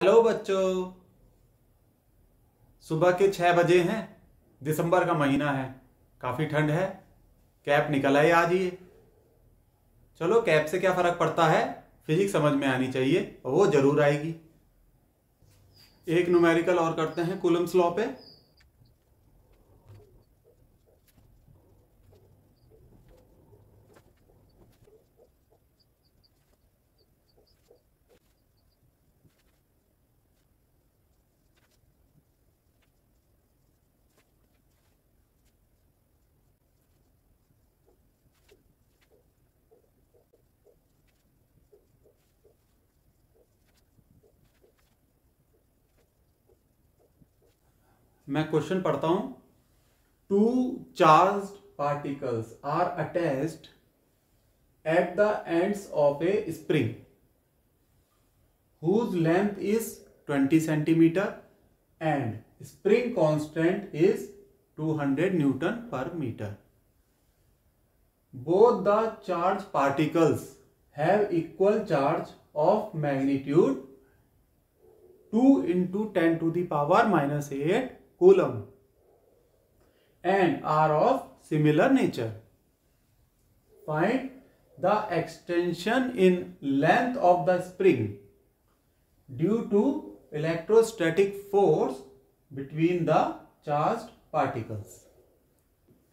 Hello बच्चों। सुबह के 6 बजे हैं। दिसंबर का महीना है। काफ़ी ठंड है। कैप निकल आई आज ये। चलो, कैप से क्या फ़र्क पड़ता है, फिजिक्स समझ में आनी चाहिए और वो ज़रूर आएगी। एक न्यूमेरिकल और करते हैं कूलम्स लॉ पे। मैं क्वेश्चन पढ़ता हूं। Two charged particles are attached at the ends of a spring whose length is 20 centimeter and spring constant is 200 Newton per meter. Both the charged particles have equal charge of magnitude 2 into 10 to the power minus 8 coulomb and are of similar nature. Find the extension in length of the spring due to electrostatic force between the charged particles.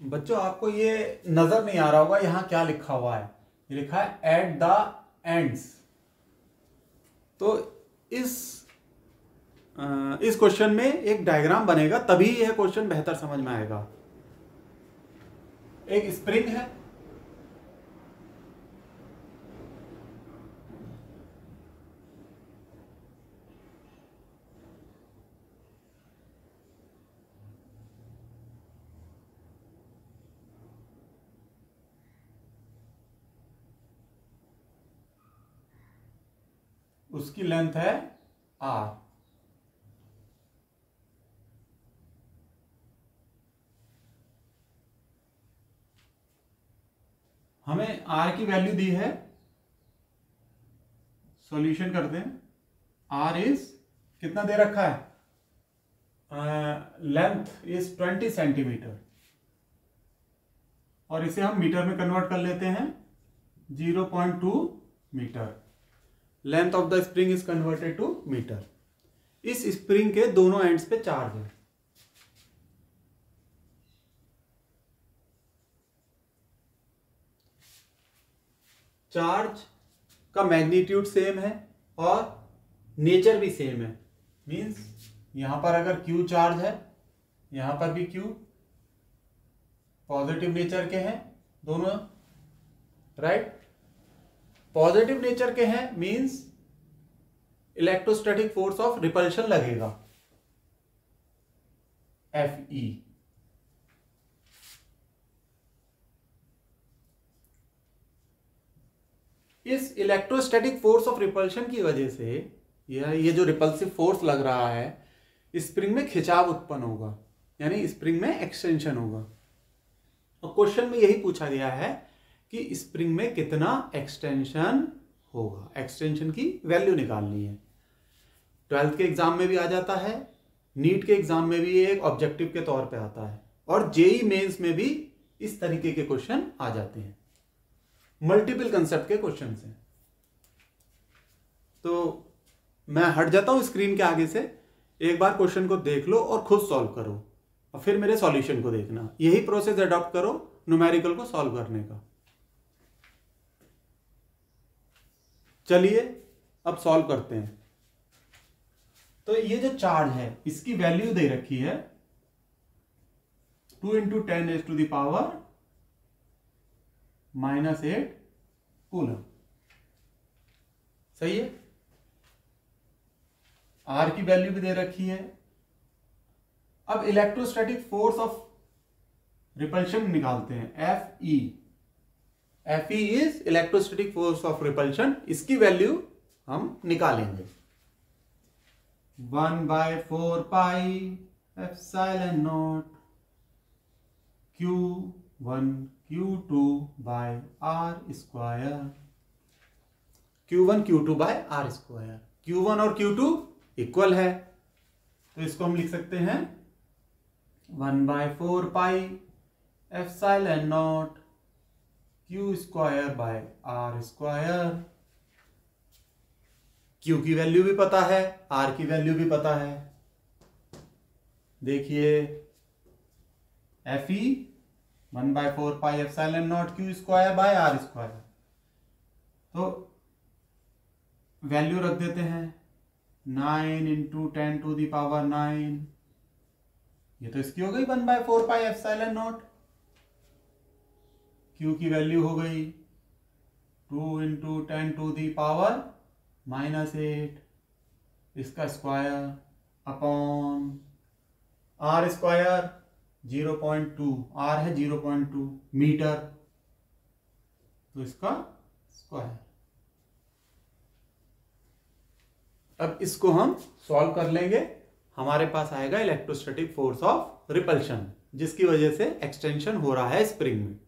बच्चों, आपको ये नजर नहीं आ रहा होगा यहां क्या लिखा हुआ है। ये लिखा है एट द एंड्स। तो इस क्वेश्चन में एक डायग्राम बनेगा, तभी यह क्वेश्चन बेहतर समझ में आएगा। एक स्प्रिंग है, उसकी लेंथ है आर। हमें आर की वैल्यू दी है, सॉल्यूशन करते हैं। आर इज कितना दे रखा है, लेंथ इज 20 सेंटीमीटर और इसे हम मीटर में कन्वर्ट कर लेते हैं। 0.2 metre. Length of the spring is converted to metre. इस स्प्रिंग के दोनों एंड्स पे चार्ज है। चार्ज का मैग्नीट्यूड सेम है और नेचर भी सेम है। मींस यहां पर अगर Q चार्ज है, यहां पर भी Q पॉजिटिव नेचर के हैं दोनों, राइट। पॉजिटिव नेचर के हैं means electrostatic force of repulsion लगेगा, Fe। इस इलेक्ट्रोस्टैटिक फोर्स ऑफ रिपल्शन की वजह से ये जो रिपल्सिव फोर्स लग रहा है, स्प्रिंग में खिंचाव उत्पन्न होगा, यानी स्प्रिंग में एक्सटेंशन होगा। और क्वेश्चन में यही पूछा गया है कि स्प्रिंग में कितना एक्सटेंशन होगा। एक्सटेंशन की वैल्यू निकालनी है। 12th के एग्जाम में भी आ जाता है, नीट के एग्जाम में भी एक ऑब्जेक्टिव के तौर पे आता है, और जेई मेंस में भी इस तरीके के क्वेश्चन आ जाते हैं, मल्टीपल कंसेप्ट के क्वेश्चन से। तो मैं हट जाता हूं स्क्रीन के आगे से। एक बार क्वेश्चन को देख लो और खुद सॉल्व करो, और फिर मेरे सॉल्यूशन को देखना। यही प्रोसेस अडॉप्ट करो न्यूमेरिकल को सॉल्व करने का। चलिए अब सॉल्व करते हैं। तो ये जो चार्ज है इसकी वैल्यू दे रखी है 2 into 10 raised to the power -8 coulomb. सही है। आर की वैल्यू भी दे रखी है। अब इलेक्ट्रोस्टैटिक फोर्स ऑफ रिपल्शन निकालते हैं, Fe। Fe is electrostatic force of repulsion. इसकी वैल्यू हम निकालेंगे। 1/4 pi epsilon naught Q1 Q2 by R square. Q1 Q2 by R square. Q1 और Q2 इक्वल है, तो इसको हम लिख सकते हैं 1/4 pi epsilon naught Q square by R square. Q की वैल्यू भी पता है, आर की वैल्यू भी पता है। देखिए Fe 1/4 pi epsilon naught Q square by R square, तो वैल्यू रख देते हैं 9 इंटू 10⁹9। ये तो इसकी हो गई 1/4 पाई एप्सिलॉन नॉट। क्यू की वैल्यू हो गई 2 इंटू 10⁻⁻8, इसका square upon R square 0.2, R है 0.2 मीटर, तो इसका स्क्वायर। अब इसको हम सॉल्व कर लेंगे, हमारे पास आएगा इलेक्ट्रोस्टैटिक फोर्स ऑफ रिपल्शन, जिसकी वजह से एक्सटेंशन हो रहा है स्प्रिंग में।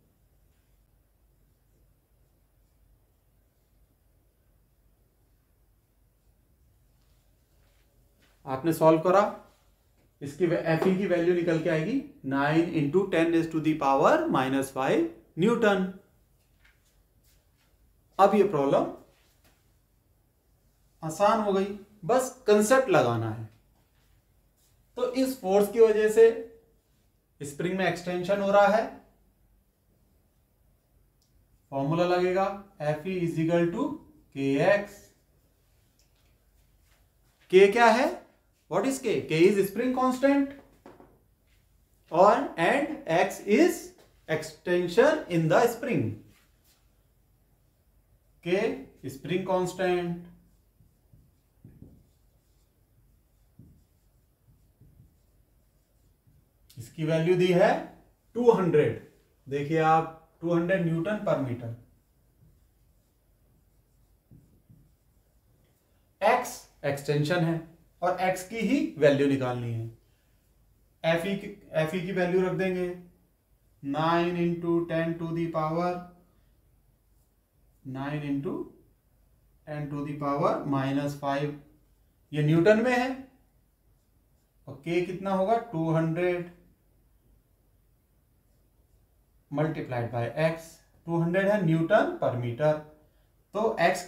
आपने सॉल्व करा, इसकी Fe की वैल्यू निकल के आएगी 9 इंटू 10⁻⁻5 न्यूटन। अब ये प्रॉब्लम आसान हो गई, बस कंसेप्ट लगाना है। तो इस फोर्स की वजह से स्प्रिंग में एक्सटेंशन हो रहा है, फॉर्मूला लगेगा Fe = kx। k क्या है? What is k? K is spring constant and x is extension in the spring. K spring constant, इसकी वैल्यू दी है 200। देखिए आप 200 न्यूटन पर मीटर। x एक्सटेंशन है और x की ही वैल्यू निकालनी है। Fe की वैल्यू रख देंगे 9 इंटू 10⁻⁻5, ये न्यूटन में है, और k कितना होगा 200 मल्टीप्लाइड बाय x। 200 है न्यूटन पर मीटर, तो x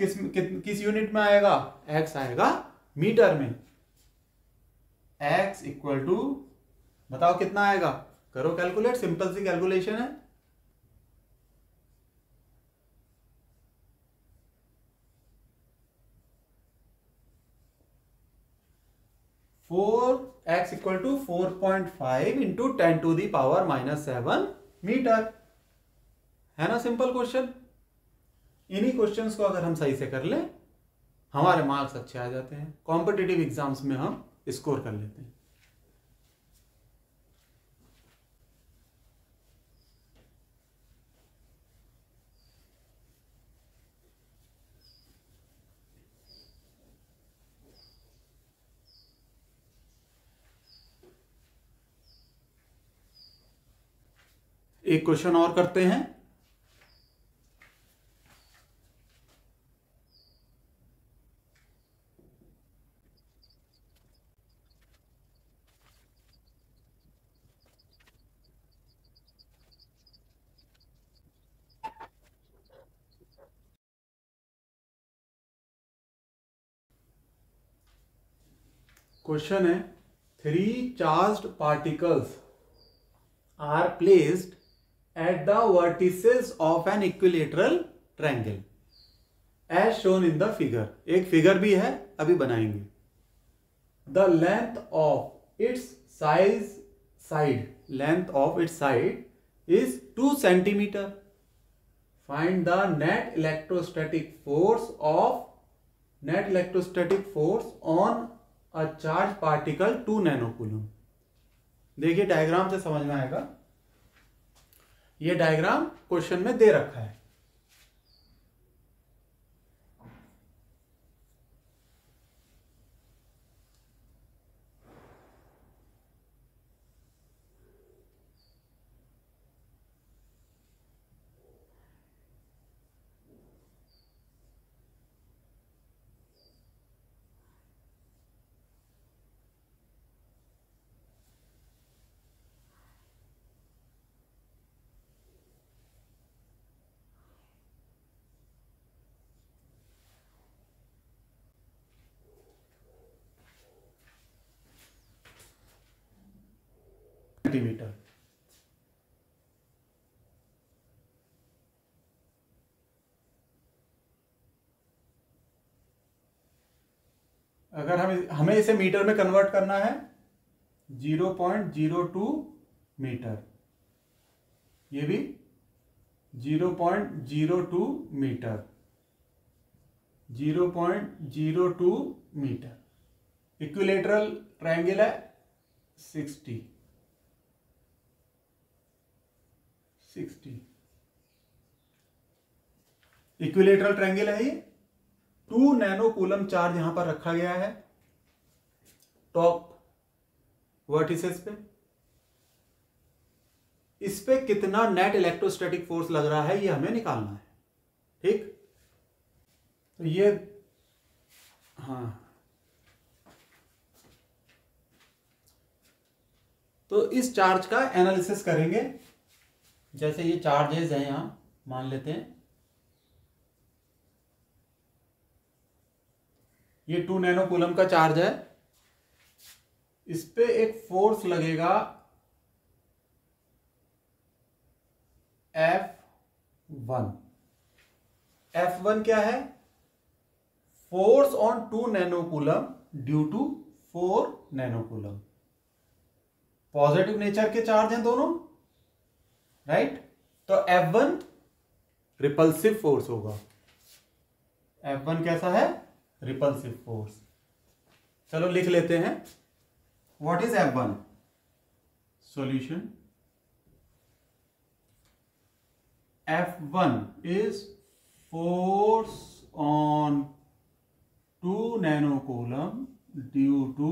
किस यूनिट में आएगा? x आएगा मीटर में। x इक्वल टू, बताओ कितना आएगा, करो कैलकुलेट, सिंपल सी कैलकुलेशन है। x equal to 4.5 into 10⁻⁻7 metre, है ना सिंपल क्वेश्चन। इन्हीं क्वेश्चंस को अगर हम सही से कर लें, हमारे मार्क्स अच्छे आ जाते हैं, कॉम्पिटिटिव एग्जाम्स में हम स्कोर कर लेते हैं। एक क्वेश्चन और करते हैं। क्वेश्चन है 3 charged particles are placed at the vertices of an equilateral triangle as shown in the figure। एक फिगर भी है, अभी बनाएंगे। The length of its side is 2 centimeter। Find the net electrostatic force on a charged particle 2 nanocoulomb। देखिए diagram से समझ में आएगा, ये डायग्राम क्वेश्चन में दे रखा है। सेंटीमीटर। अगर हमें इसे मीटर में कन्वर्ट करना है 0.02 मीटर, ये भी 0.02 मीटर, 0.02 मीटर। इक्विलेटरल ट्रायंगल है 60। इक्विलेटरल ट्रायंगल है ये। 2 नैनो कूलम चार्ज यहां पर रखा गया है टॉप वर्टिसेस पे। इस पे कितना नेट इलेक्ट्रोस्टैटिक फोर्स लग रहा है ये हमें निकालना है। ठीक, तो ये हाँ, तो इस चार्ज का एनालिसिस करेंगे। जैसे ये चार्जेस हैं, यहां मान लेते हैं ये 2 नैनो कूलम का चार्ज है। इस पे एक फोर्स लगेगा F1। F1 क्या है? Force on 2 nano coulomb due to 4 nano coulomb. Positive nature के चार्ज हैं दोनों, राइट? तो F1 रिपल्सिव फोर्स होगा। F1 कैसा है? Repulsive force. चलो लिख लेते हैं। What is F1? Solution, F1 is force on 2 nano coulomb due to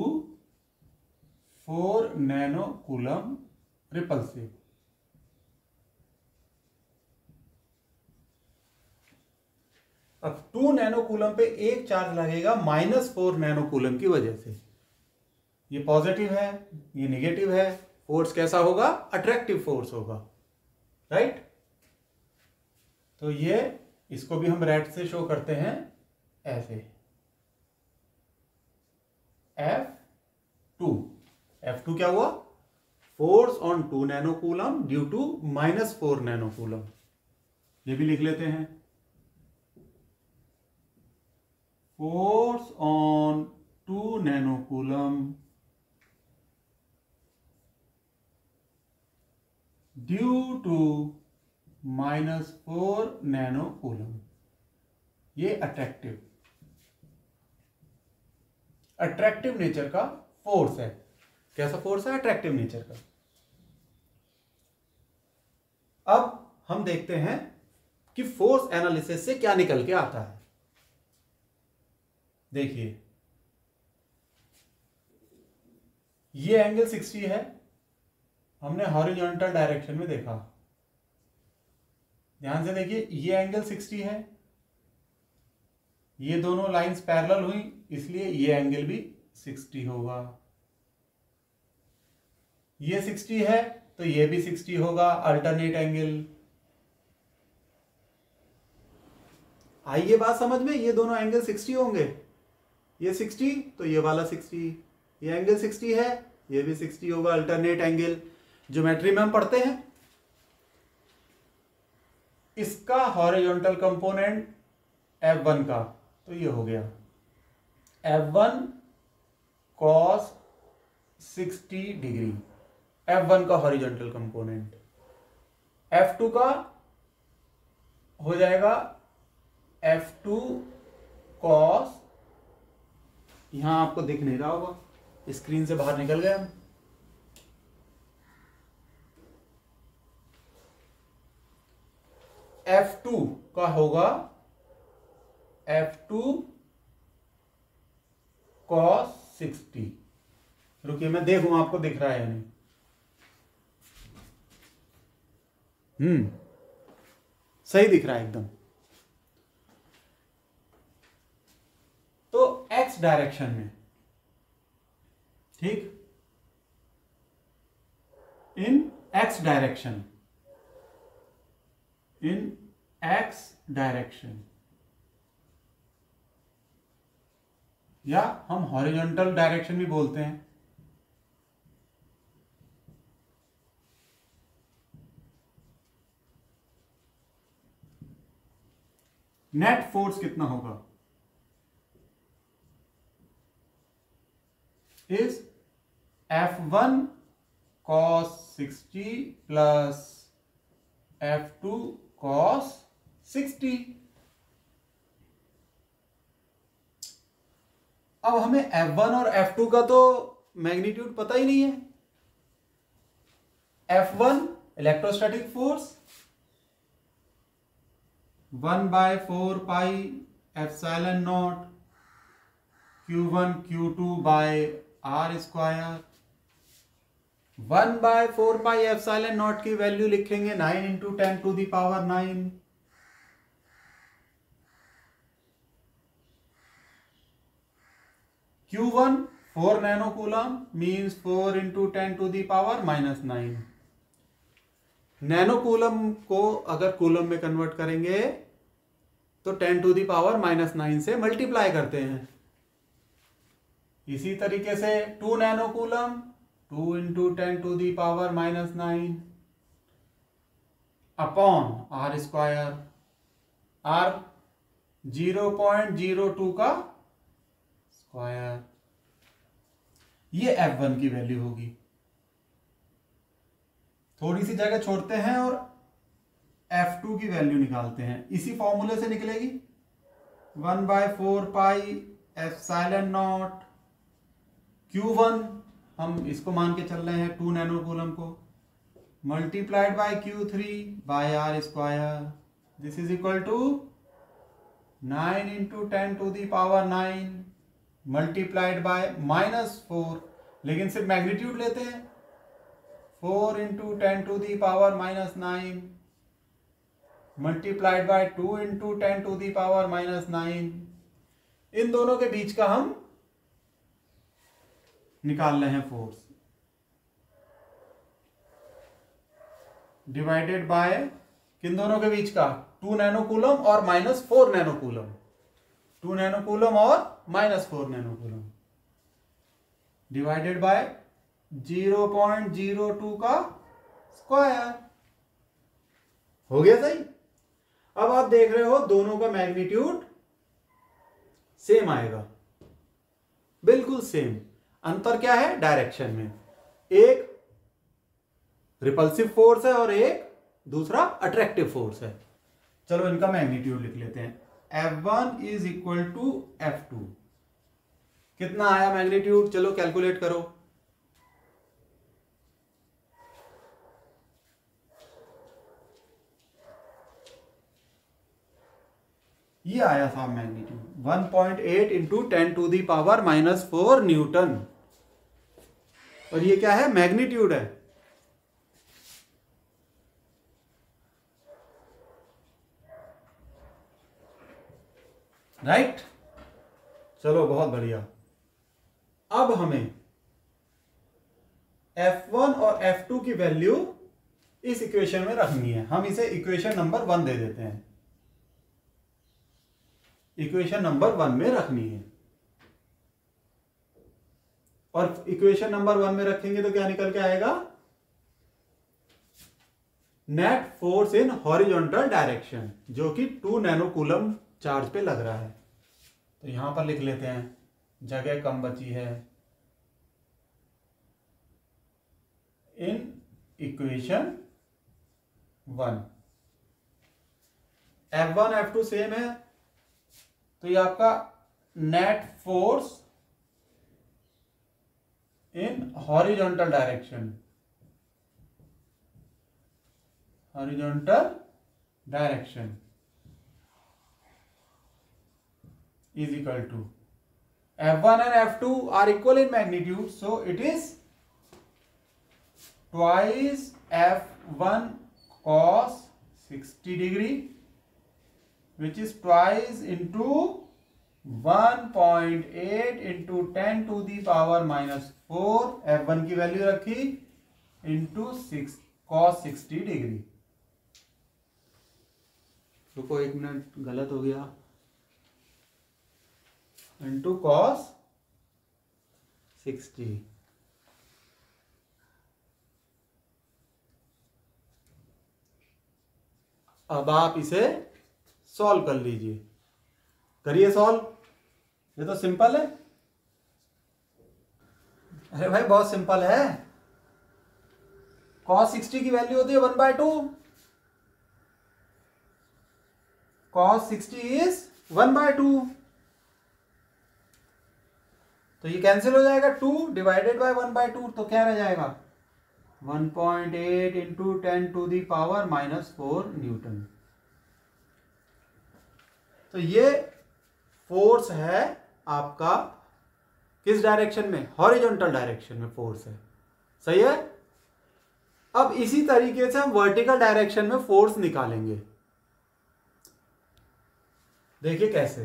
4 nano coulomb repulsive। अब 2 नैनो कूलम पे एक चार्ज लगेगा -4 नैनो कूलम की वजह से। ये पॉजिटिव है, ये निगेटिव है। फोर्स कैसा होगा? अट्रैक्टिव फोर्स होगा, राइट? तो ये, इसको भी हम रेड से शो करते हैं ऐसे, F2। F2 क्या हुआ? Force on 2 nano coulomb due to -4 nano coulomb. ये भी लिख लेते हैं। Force on 2 nano coulomb due to -4 nano coulomb. ये अट्रैक्टिव नेचर का फोर्स है। कैसा फोर्स है? अट्रैक्टिव नेचर का। अब हम देखते हैं कि फोर्स एनालिसिस से क्या निकल के आता है। देखिए, ये एंगल 60 है, हमने हॉरिजॉन्टल डायरेक्शन में देखा। ध्यान से देखिए, ये एंगल 60 है, ये दोनों लाइंस पैरेलल हुई, इसलिए ये एंगल भी 60 होगा। ये 60 है तो ये भी 60 होगा, अल्टरनेट एंगल। आइए बात समझ में, ये दोनों एंगल 60 होंगे। ये 60 तो ये वाला 60, ये एंगल 60 है, ये भी 60 होगा, अल्टरनेट एंगल। ज्योमेट्री में हम पढ़ते हैं, इसका हॉरिजॉन्टल कंपोनेंट F1 का, तो ये हो गया F1 cos 60 डिग्री, F1 का हॉरिजॉन्टल कंपोनेंट। F2 का हो जाएगा F2 cos, यहां आपको दिख नहीं रहा होगा, स्क्रीन से बाहर निकल गए हम। F2 का होगा F2 cos 60। रुकिए मैं देखूं आपको दिख रहा है या नहीं। सही दिख रहा है एकदम। तो x डायरेक्शन में, ठीक, इन x डायरेक्शन, इन x डायरेक्शन, या हम हॉरिजॉन्टल डायरेक्शन भी बोलते हैं। नेट फोर्स कितना होगा is F1 cos 60 plus F2 cos 60। अब हमें F1 और F2 का तो मैग्नीट्यूड पता ही नहीं है। F1 electrostatic force 1/4 pi epsilon naught Q1 Q2 by R square. 1/4 pi epsilon naught की वैल्यू लिखेंगे 9 into 10 to the power 9। Q1 4 nano coulomb means 4 into 10 to the power -9। Nano coulomb को अगर coulomb में convert करेंगे तो 10 to the power -9 से multiply करते हैं। इसी तरीके से 2 nano coulomb 2 into 10 to the power -9 upon R square. R 0.02 का स्क्वायर। ये F1 की वैल्यू होगी। थोड़ी सी जगह छोड़ते हैं और F2 की वैल्यू निकालते हैं। इसी फॉर्मूले से निकलेगी 1/4 पाई एप्सिलॉन नॉट Q1 हम इसको मान के चल रहे हैं 2 नैनो कूलम को multiplied by Q3 by R square. This is equal to 9 into 10 to the power 9 multiplied by -4, लेकिन सिर्फ मैग्नीट्यूड लेते हैं 4 into 10 to the power -9 multiplied by 2 into 10 to the power -9। इन दोनों के बीच का हम निकाल रहे हैं फोर्स डिवाइडेड बाय किन दोनों के बीच का 2 नैनो कूलम और -4 नैनो कूलम। 2 नैनो कूलम और -4 नैनो कूलम डिवाइडेड बाय 0.02 का स्क्वायर। हो गया सही। अब आप देख रहे हो दोनों का मैग्नीट्यूड सेम आएगा, बिल्कुल सेम। अंतर क्या है डायरेक्शन में। एक रिपल्सिव फोर्स है और एक दूसरा अट्रैक्टिव फोर्स है। चलो इनका मैग्नीट्यूड लिख लेते हैं। F1 is equal to F2। कितना आया मैग्नीट्यूड, चलो कैलकुलेट करो। ये आया था magnitude 1.8 into 10 to the power -4 newton. और ये क्या है, मैग्नीट्यूड है। राइट चलो बहुत बढ़िया। अब हमें F1 और F2 की वैल्यू इस इक्वेशन में रखनी है। हम इसे इक्वेशन नंबर 1 दे देते हैं। इक्वेशन नंबर 1 में रखनी है। और इक्वेशन नंबर 1 में रखेंगे तो क्या निकल के आएगा, net force in horizontal direction, जो कि 2 नैनो कूलम चार्ज पे लग रहा है। तो यहां पर लिख लेते हैं, जगह कम बची है। In equation 1 F1 F2 same है, तो ये आपका net force in horizontal direction, horizontal direction is equal to F1 and F2 are equal in magnitude, so it is twice F1 cos 60 degree, which is twice into 1.8 into 10 to the power -4। F1 की value रखी into 6 cos 60 degree. रुको एक minute, गलत हो गया। Into cos 60। अब आप इसे सॉल्व कर लीजिए। करिए सॉल्व, ये तो सिंपल है। अरे भाई बहुत सिंपल है। cos 60 की वैल्यू होती है 1/2। cos 60 is 1/2। तो ये कैंसिल हो जाएगा, 2 डिवाइडेड बाय 1/2, तो क्या रह जाएगा 1.8 इंटू 10⁻⁻⁴ न्यूटन। तो ये फोर्स है आपका किस डायरेक्शन में, हॉरिजॉन्टल डायरेक्शन में फोर्स है, सही है। अब इसी तरीके से हम वर्टिकल डायरेक्शन में फोर्स निकालेंगे, देखिए कैसे।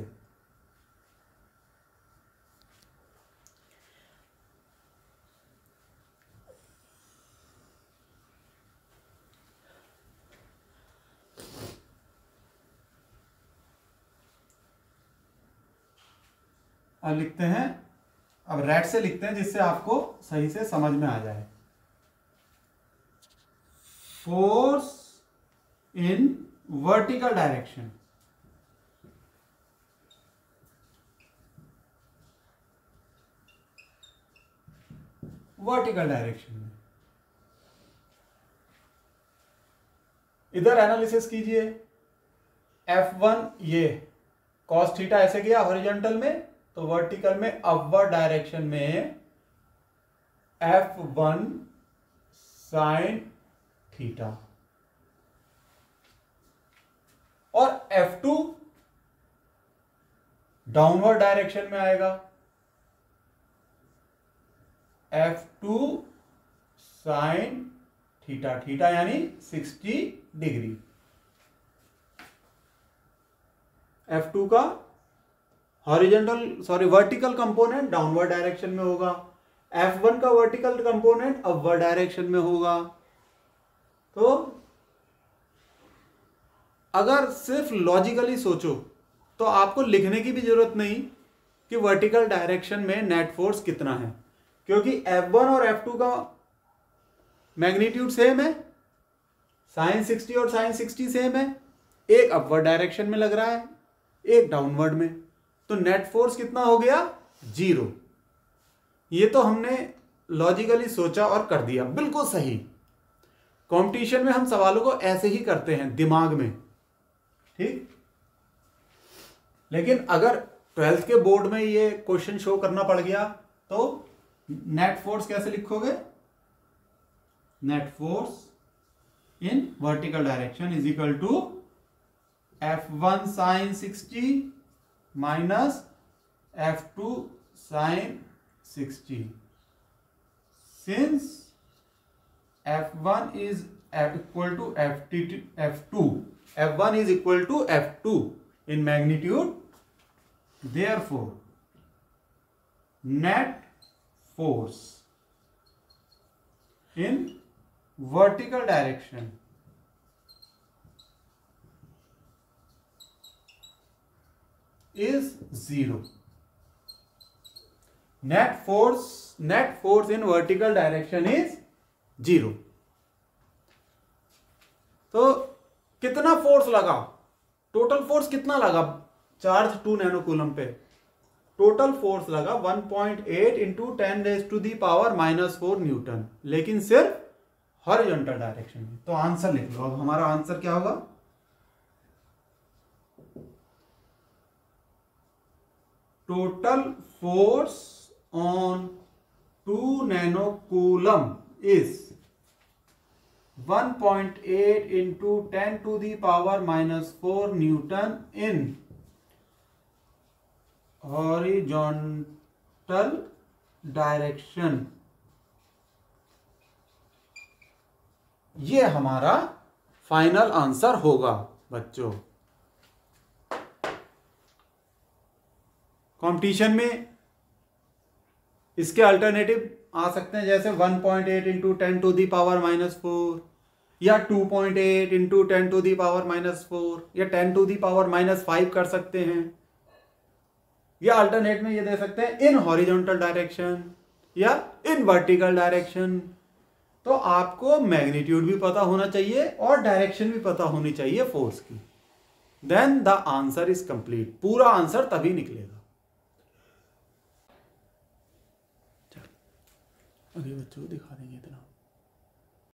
अब लिखते हैं, अब रेड से लिखते हैं जिससे आपको सही से समझ में आ जाए। Force in vertical direction, vertical direction में इधर एनालिसिस कीजिए। F1 ये cos थीटा ऐसे गया हॉरिजॉन्टल में, तो वर्टिकल में अपवर्ड डायरेक्शन में F1 sin थीटा, और F2 डाउनवर्ड डायरेक्शन में आएगा F2 sin थीटा, थीटा यानी 60 डिग्री। F2 का वर्टिकल कंपोनेंट डाउनवर्ड डायरेक्शन में होगा, F1 का वर्टिकल कंपोनेंट अपवर्ड डायरेक्शन में होगा। तो अगर सिर्फ लॉजिकली सोचो तो आपको लिखने की भी जरूरत नहीं कि वर्टिकल डायरेक्शन में नेट फोर्स कितना है, क्योंकि F1 और F2 का मैग्नीट्यूड सेम है, sin 60 और sin 60 सेम है, एक अपवर्ड डायरेक्शन में लग रहा है, एक डाउनवर्ड में, तो नेट फोर्स कितना हो गया 0। ये तो हमने लॉजिकली सोचा और कर दिया, बिल्कुल सही। कंपटीशन में हम सवालों को ऐसे ही करते हैं दिमाग में, ठीक। लेकिन अगर 12th के बोर्ड में ये क्वेश्चन शो करना पड़ गया तो नेट फोर्स कैसे लिखोगे, net force in vertical direction is equal to F1 sin 60 minus F2 sin 60, since F1 is equal to F2, F1 is equal to F2 in magnitude, therefore net force in vertical direction is 0. Net force in vertical direction is 0. तो कितना force लगा, total force कितना लगा charge 2 nano coulomb पे, total force लगा 1.8 into 10⁻⁻⁴ Newton, लेकिन सिर्फ horizontal direction में। तो आंसर लिख लो। अब हमारा आंसर क्या होगा, total force on 2 nano coulomb is 1.8 into 10⁻⁻⁴ Newton in horizontal direction. ये हमारा फाइनल आंसर होगा बच्चों। कंपटीशन में इसके अल्टरनेटिव आ सकते हैं, जैसे 1.8 इंटू 10⁻⁻⁴ या 2.8 इंटू 10⁻⁻⁴ या 10⁻⁻5 कर सकते हैं, या अल्टरनेट में ये दे सकते हैं इन हॉरिजॉन्टल डायरेक्शन या इन वर्टिकल डायरेक्शन। तो आपको मैग्नीट्यूड भी पता होना चाहिए और डायरेक्शन भी पता होनी चाहिए फोर्स की। Then the answer is complete. पूरा आंसर तभी निकलेगा। अभी बच्चों को दिखा देंगे इतना।